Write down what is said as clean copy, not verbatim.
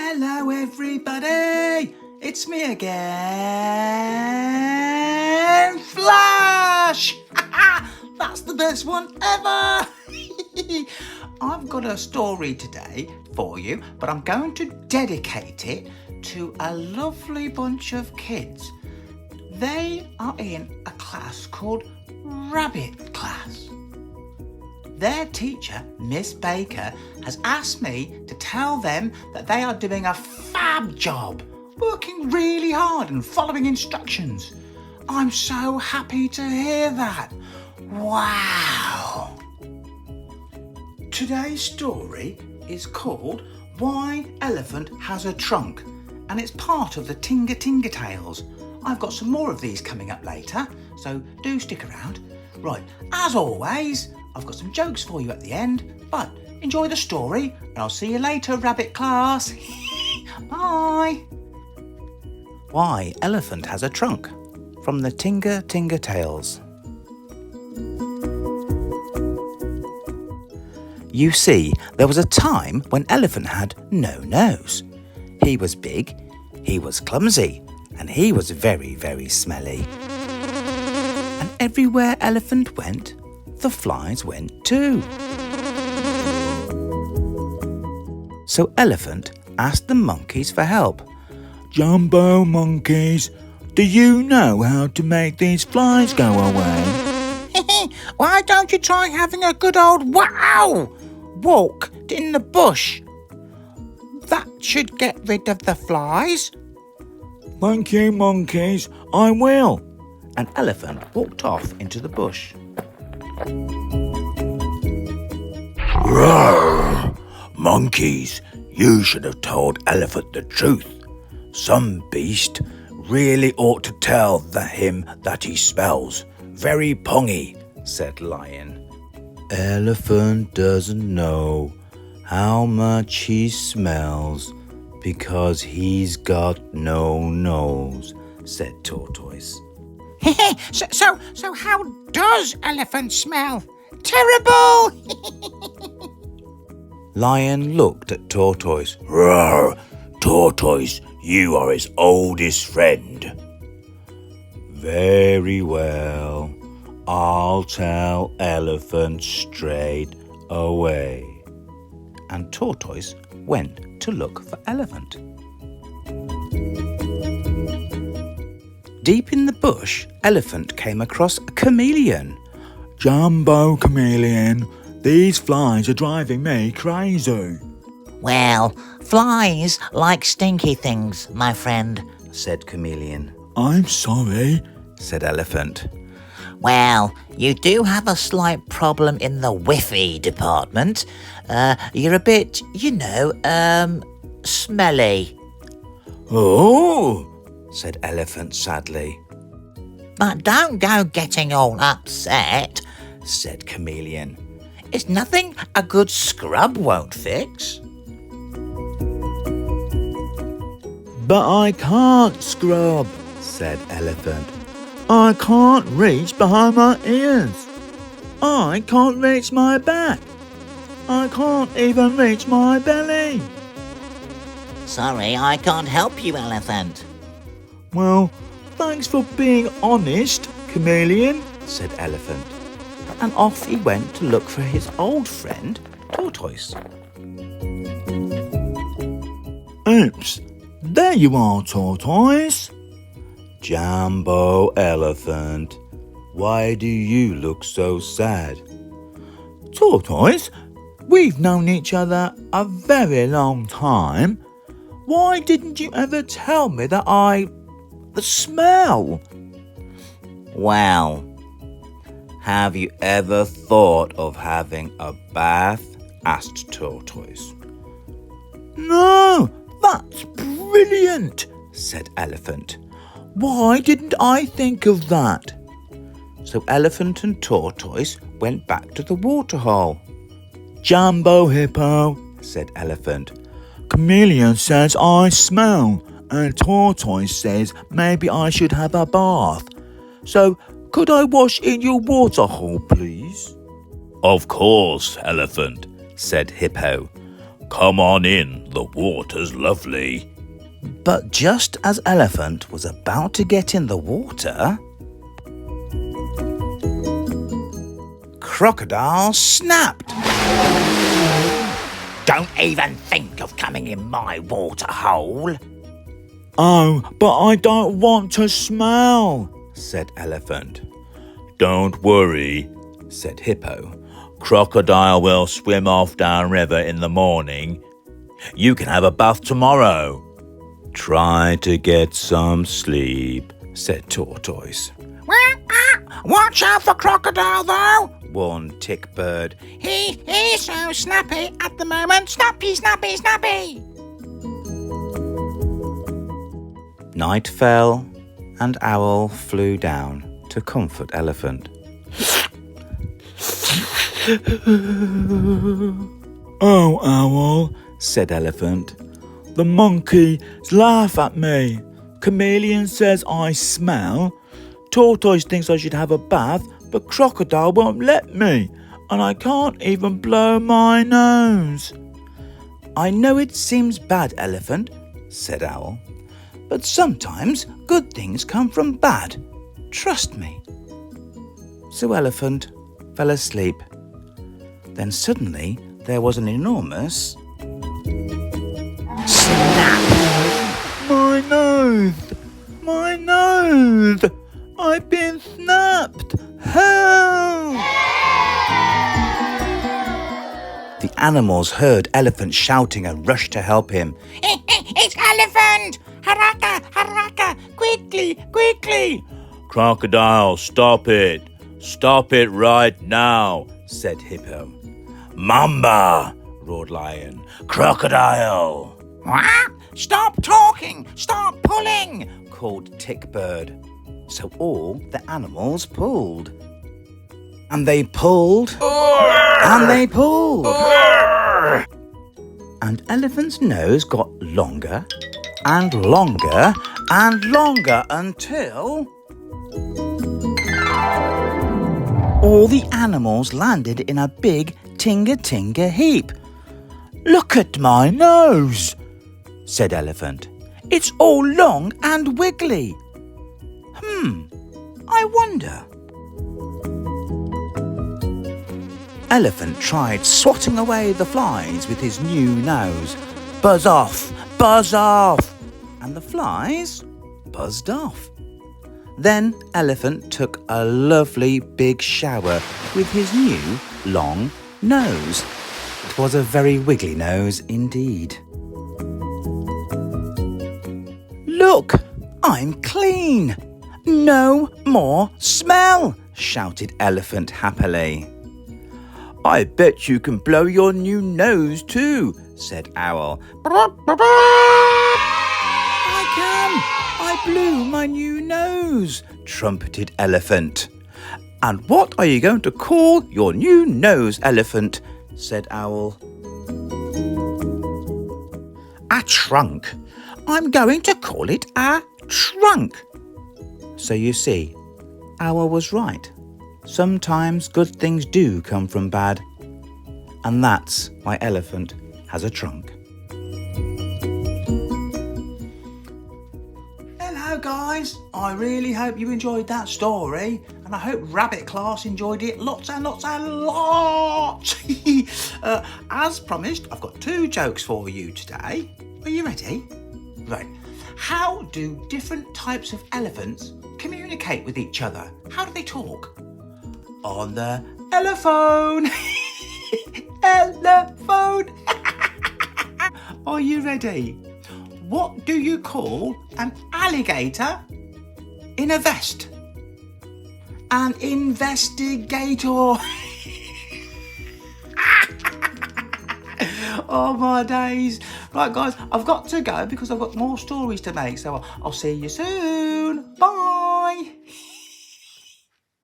Hello everybody, it's me again, Flash! That's the best one ever! I've got a story today for you, but I'm going to dedicate it to a lovely bunch of kids. They are in a class called Rabbit Class. Their teacher, Miss Baker, has asked me to tell them that they are doing a fab job, working really hard and following instructions. I'm so happy to hear that. Wow! Today's story is called Why Elephant Has a Trunk, and it's part of the Tinga Tinga Tales. I've got some more of these coming up later, so do stick around. Right, as always, I've got some jokes for you at the end, but enjoy the story and I'll see you later, Rabbit Class. Bye. Why Elephant Has a Trunk, from the Tinga Tinga Tales. You see, there was a time when Elephant had no nose. He was big, he was clumsy, and he was very, very smelly. And everywhere Elephant went, the flies went too. So Elephant asked the monkeys for help. Jumbo monkeys, do you know how to make these flies go away? Why don't you try having a good old walk in the bush? That should get rid of the flies. Thank you, monkeys, I will. And Elephant walked off into the bush. Roar! Monkeys, you should have told Elephant the truth. Some beast really ought to tell him that he smells very pongy, said Lion. Elephant doesn't know how much he smells because he's got no nose, said Tortoise. So how does Elephant smell? Terrible! Lion looked at Tortoise. Roar! Tortoise, you are his oldest friend. Very well. I'll tell Elephant straight away. And Tortoise went to look for Elephant. Deep in the bush, Elephant came across a chameleon. Jumbo chameleon, these flies are driving me crazy. Well, flies like stinky things, my friend, said Chameleon. I'm sorry, said Elephant. Well, you do have a slight problem in the whiffy department. You're a bit, smelly. Oh, said Elephant sadly. But don't go getting all upset, said Chameleon. It's nothing a good scrub won't fix. But I can't scrub, said Elephant. I can't reach behind my ears. I can't reach my back. I can't even reach my belly. Sorry, I can't help you, Elephant. Well, thanks for being honest, Chameleon, said Elephant. And off he went to look for his old friend, Tortoise. Oops, there you are, Tortoise. Jumbo Elephant, why do you look so sad? Tortoise, we've known each other a very long time. Why didn't you ever tell me that I smell? Well, have you ever thought of having a bath? Asked Tortoise. No, that's brilliant, said Elephant. Why didn't I think of that? So Elephant and Tortoise went back to the waterhole. Jumbo Hippo, said Elephant. Chameleon says I smell, and Tortoise says maybe I should have a bath. So, could I wash in your waterhole, please? Of course, Elephant, said Hippo. Come on in, the water's lovely. But just as Elephant was about to get in the water, Crocodile snapped. Don't even think of coming in my water hole. Oh, but I don't want to smell, said Elephant. Don't worry, said Hippo. Crocodile will swim off downriver in the morning. You can have a bath tomorrow. Try to get some sleep, said Tortoise. Watch out for Crocodile, though, warned Tickbird. He's so snappy at the moment. Snappy, snappy, snappy. Night fell, and Owl flew down to comfort Elephant. Oh, Owl, said Elephant. The monkeys laugh at me. Chameleon says I smell. Tortoise thinks I should have a bath, but Crocodile won't let me, and I can't even blow my nose. I know it seems bad, Elephant, said Owl, but sometimes good things come from bad. Trust me. So Elephant fell asleep. Then suddenly there was an enormous snap. My nose! My nose! I've been snapped! Help! The animals heard Elephant shouting and rushed to help him. It's Elephant! Haraka! Haraka! Quickly! Quickly! Crocodile, stop it! Stop it right now, said Hippo. Mamba, roared Lion. Crocodile! Stop talking! Stop pulling! Called Tickbird. So all the animals pulled. And they pulled. And they pulled. And Elephant's nose got longer and longer and longer until all the animals landed in a big Tinga Tinga heap. Look at my nose, said Elephant. It's all long and wiggly. I wonder. Elephant tried swatting away the flies with his new nose. Buzz off, buzz off. And the flies buzzed off. Then Elephant took a lovely big shower with his new long nose. It was a very wiggly nose indeed. Look, I'm clean. No more smell, shouted Elephant happily. I bet you can blow your new nose too, said Owl. I can. I blew my new nose, trumpeted Elephant. And what are you going to call your new nose, Elephant? Said Owl. A trunk. I'm going to call it a trunk. So you see, Owl was right. Sometimes good things do come from bad. And that's why Elephant has a trunk. Hello guys, I really hope you enjoyed that story, and I hope Rabbit class enjoyed it lots and lots and lots. As promised, I've got 2 jokes for you today. Are you ready? Right. How do different types of elephants communicate with each other? How do they talk? On the elephone. Elephone. Are you ready? What do you call an alligator in a vest? An investigator. Oh my days. Right guys, I've got to go because I've got more stories to make, so I'll see you soon.